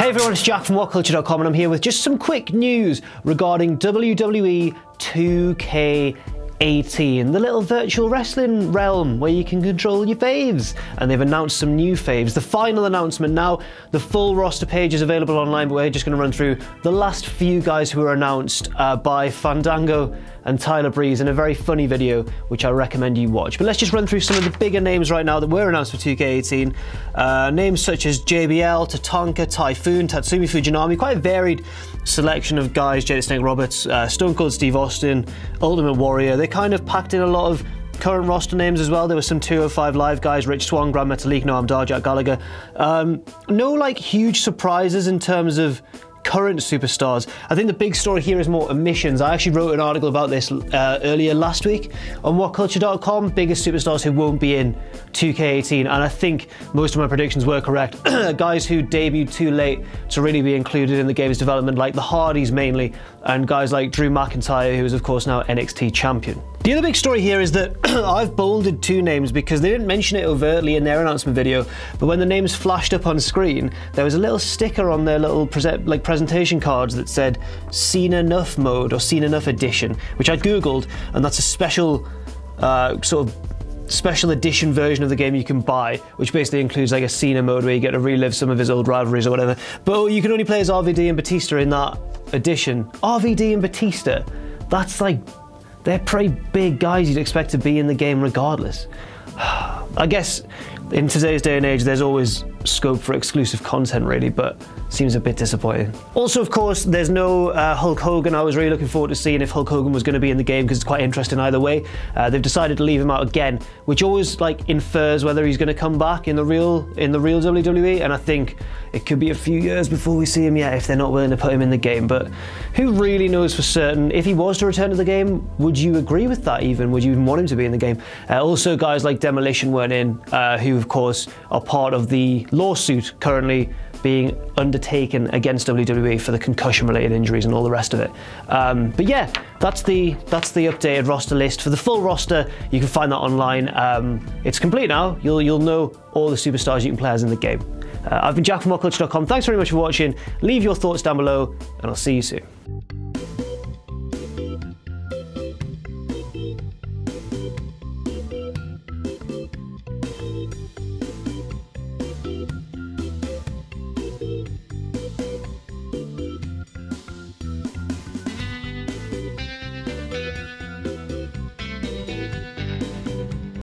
Hey everyone, it's Jack from WhatCulture.com and I'm here with just some quick news regarding WWE 2K18, the little virtual wrestling realm where you can control your faves. And they've announced some new faves. The final announcement now, the full roster page is available online, but we're just going to run through the last few guys who were announced by Fandango and Tyler Breeze in a very funny video, which I recommend you watch. But let's just run through some of the bigger names right now that were announced for 2K18. Names such as JBL, Tatanka, Typhoon, Tatsumi Fujinami, quite a varied selection of guys, Jay the Snake Roberts, Stone Cold Steve Austin, Ultimate Warrior. They kind of packed in a lot of current roster names as well. There were some 205 Live guys, Rich Swann, Grand Metalik, Noam Dar, Jack Gallagher. No like huge surprises in terms of current superstars. I think the big story here is more omissions. I actually wrote an article about this earlier last week on WhatCulture.com, biggest superstars who won't be in 2K18, and I think most of my predictions were correct. Guys who debuted too late to really be included in the game's development, like the Hardys mainly, and guys like Drew McIntyre, who is of course now NXT champion. The other big story here is that I've bolded two names because they didn't mention it overtly in their announcement video, but when the names flashed up on screen, there was a little sticker on their little presentation cards that said Seen Enough Mode or Seen Enough Edition, which I googled, and that's a special sort of special edition version of the game you can buy, which basically includes like a Cena mode where you get to relive some of his old rivalries or whatever. But you can only play as RVD and Batista in that edition. RVD and Batista, that's like, they're pretty big guys you'd expect to be in the game regardless. I guess in today's day and age, there's always scope for exclusive content really, but seems a bit disappointing. Also, of course, there's no Hulk Hogan. I was really looking forward to seeing if Hulk Hogan was going to be in the game because it's quite interesting either way. They've decided to leave him out again, which always like infers whether he's going to come back in the real WWE, and I think it could be a few years before we see him yet if they're not willing to put him in the game. But who really knows for certain? If he was to return to the game, would you agree with that even? Would you even want him to be in the game? Also, guys like Demolition weren't in, who of course are part of the lawsuit currently being undertaken against WWE for the concussion-related injuries and all the rest of it. But yeah, that's the updated roster list. For the full roster, you can find that online. It's complete now. You'll know all the superstars you can play as in the game. I've been Jack from WhatCulture.com. Thanks very much for watching. Leave your thoughts down below, and I'll see you soon.